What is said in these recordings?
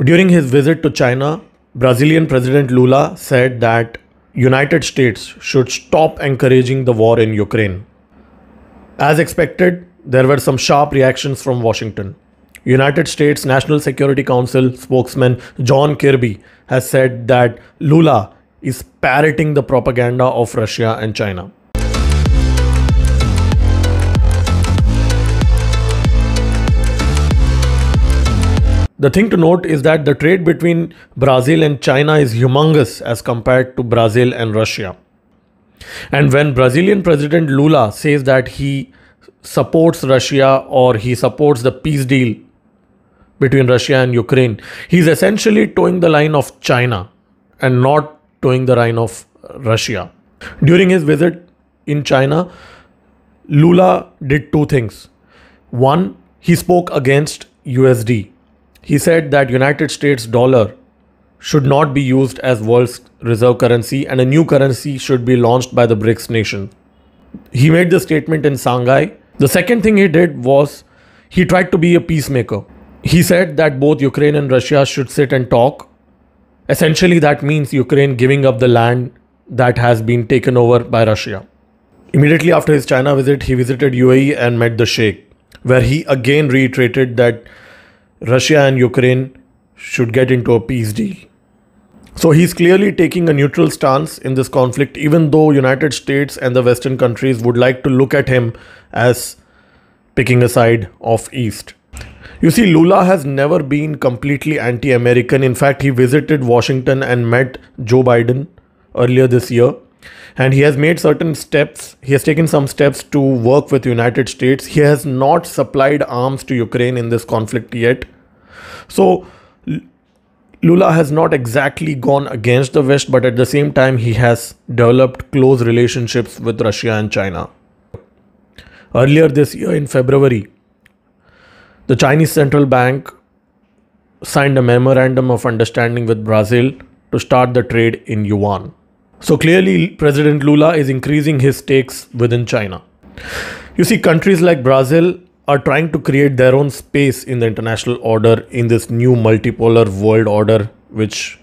During his visit to China, Brazilian President Lula said that United States should stop encouraging the war in Ukraine. As expected, there were some sharp reactions from Washington. United States National Security Council spokesman John Kirby has said that Lula is parroting the propaganda of Russia and China. The thing to note is that the trade between Brazil and China is humongous as compared to Brazil and Russia. And when Brazilian President Lula says that he supports Russia or he supports the peace deal between Russia and Ukraine, he's essentially towing the line of China and not towing the line of Russia. During his visit in China, Lula did two things. One, he spoke against USD. He said that United States dollar should not be used as world's reserve currency and a new currency should be launched by the BRICS nation. He made the statement in Shanghai. The second thing he did was he tried to be a peacemaker. He said that both Ukraine and Russia should sit and talk. Essentially, that means Ukraine giving up the land that has been taken over by Russia. Immediately after his China visit, he visited UAE and met the Sheikh, where he again reiterated that Russia and Ukraine should get into a peace deal. So he's clearly taking a neutral stance in this conflict, even though United States and the Western countries would like to look at him as picking a side of East. You see, Lula has never been completely anti-American. In fact, he visited Washington and met Joe Biden earlier this year. And he has made certain steps. He has taken some steps to work with the United States. He has not supplied arms to Ukraine in this conflict yet. So Lula has not exactly gone against the West, but at the same time, he has developed close relationships with Russia and China. Earlier this year in February, the Chinese central bank signed a memorandum of understanding with Brazil to start the trade in yuan. So clearly, President Lula is increasing his stakes within China. You see, countries like Brazil are trying to create their own space in the international order in this new multipolar world order, which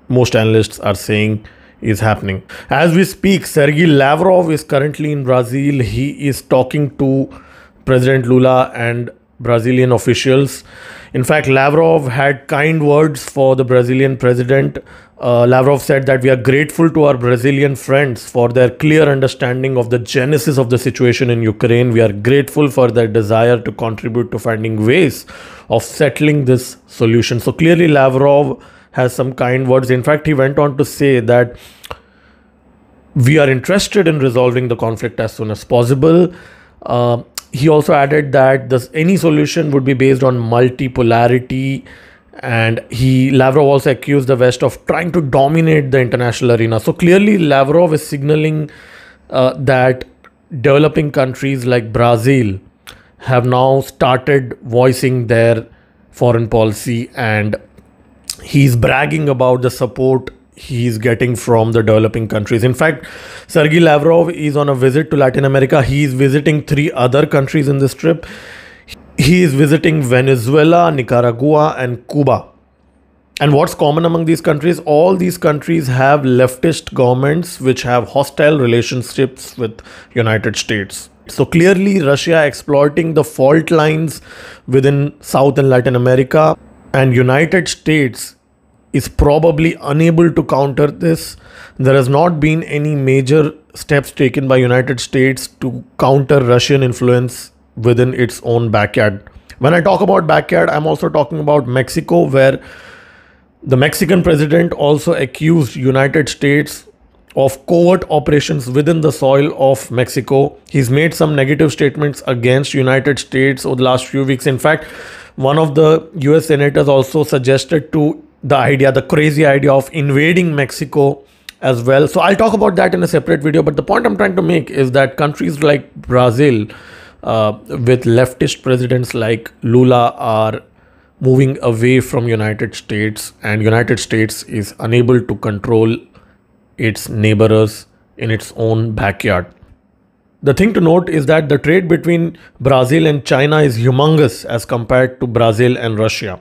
most analysts are saying is happening. As we speak, Sergei Lavrov is currently in Brazil. He is talking to President Lula and Brazilian officials. In fact, Lavrov had kind words for the Brazilian president. Lavrov said that we are grateful to our Brazilian friends for their clear understanding of the genesis of the situation in Ukraine. We are grateful for their desire to contribute to finding ways of settling this solution. So clearly Lavrov has some kind words. In fact, he went on to say that we are interested in resolving the conflict as soon as possible. He also added that any solution would be based on multipolarity, and Lavrov also accused the West of trying to dominate the international arena. So clearly Lavrov is signaling that developing countries like Brazil have now started voicing their foreign policy, and he's bragging about the support he's getting from the developing countries. In fact, Sergei Lavrov is on a visit to Latin America. He is visiting 3 other countries in this trip. He is visiting Venezuela, Nicaragua, and Cuba. And what's common among these countries? All these countries have leftist governments which have hostile relationships with United States. So clearly Russia exploiting the fault lines within South and Latin America, and United States is probably unable to counter this. There has not been any major steps taken by United States to counter Russian influence within its own backyard. When I talk about backyard, I'm also talking about Mexico, where the Mexican president also accused United States of covert operations within the soil of Mexico. He's made some negative statements against United States over the last few weeks. In fact, one of the US senators also suggested the crazy idea of invading Mexico as well. So I'll talk about that in a separate video. But the point I'm trying to make is that countries like Brazil, with leftist presidents like Lula, are moving away from United States, and United States is unable to control its neighbors in its own backyard. The thing to note is that the trade between Brazil and China is humongous as compared to Brazil and Russia.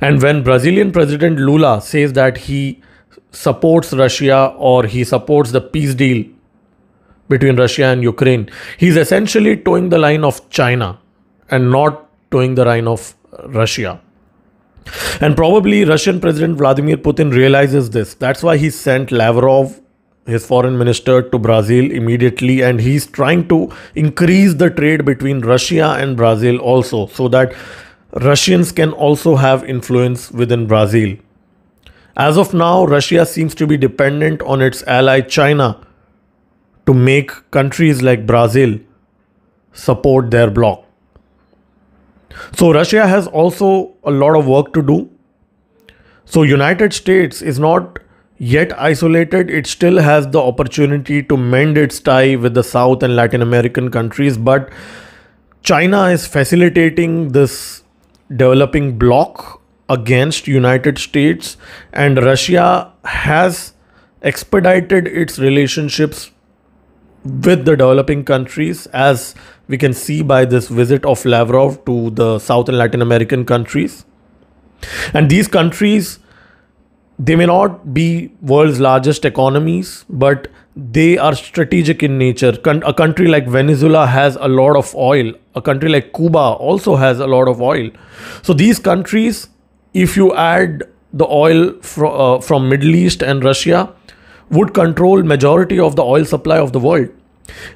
And when Brazilian President Lula says that he supports Russia or he supports the peace deal between Russia and Ukraine, he's essentially towing the line of China and not towing the line of Russia. And probably Russian President Vladimir Putin realizes this. That's why he sent Lavrov, his foreign minister, to Brazil immediately, and he's trying to increase the trade between Russia and Brazil also, so that Russians can also have influence within Brazil. As of now, Russia seems to be dependent on its ally China to make countries like Brazil support their bloc. So Russia has also a lot of work to do. So United States is not yet isolated. It still has the opportunity to mend its tie with the South and Latin American countries, but China is facilitating this developing bloc against United States, and Russia has expedited its relationships with the developing countries, as we can see by this visit of Lavrov to the South and Latin American countries. And these countries, they may not be world's largest economies, but they are strategic in nature. A country like Venezuela has a lot of oil. A country like Cuba also has a lot of oil. So these countries, if you add the oil from Middle East and Russia, would control majority of the oil supply of the world.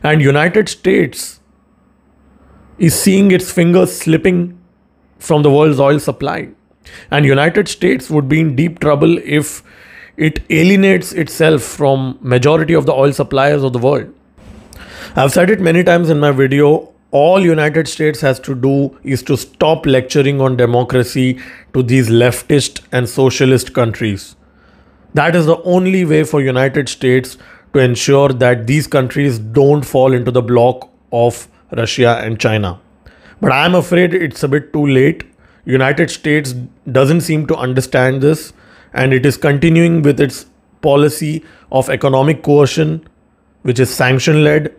And United States is seeing its fingers slipping from the world's oil supply. And United States would be in deep trouble if it alienates itself from majority of the oil suppliers of the world. I've said it many times in my video, all United States has to do is to stop lecturing on democracy to these leftist and socialist countries. That is the only way for United States to ensure that these countries don't fall into the block of Russia and China. But I'm afraid it's a bit too late. United States doesn't seem to understand this, and it is continuing with its policy of economic coercion, which is sanction-led,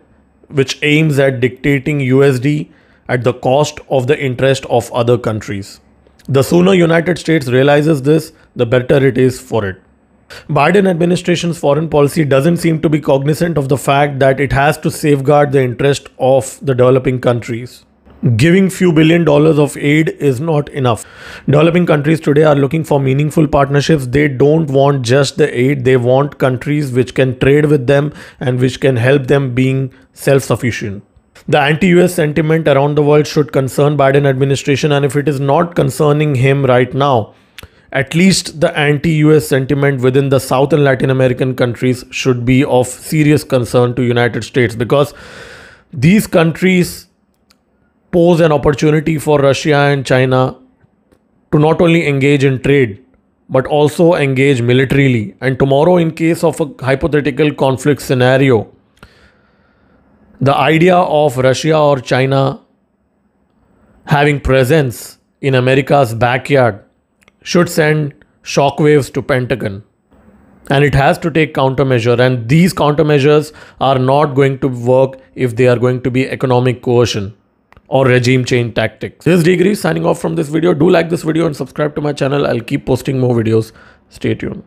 which aims at dictating USD at the cost of the interest of other countries. The sooner United States realizes this, the better it is for it. Biden administration's foreign policy doesn't seem to be cognizant of the fact that it has to safeguard the interest of the developing countries. Giving few $1 billion of aid is not enough. Developing countries today are looking for meaningful partnerships. They don't want just the aid. They want countries which can trade with them and which can help them being self-sufficient. The anti-US sentiment around the world should concern Biden administration, and if it is not concerning him right now, at least the anti-US sentiment within the South and Latin American countries should be of serious concern to United States, because these countries pose an opportunity for Russia and China to not only engage in trade, but also engage militarily. And tomorrow, in case of a hypothetical conflict scenario, the idea of Russia or China having presence in America's backyard should send shockwaves to Pentagon. And it has to take countermeasure, and these countermeasures are not going to work if they are going to be economic coercion or regime change tactics. This is Degree signing off from this video. Do like this video and subscribe to my channel. I'll keep posting more videos. Stay tuned.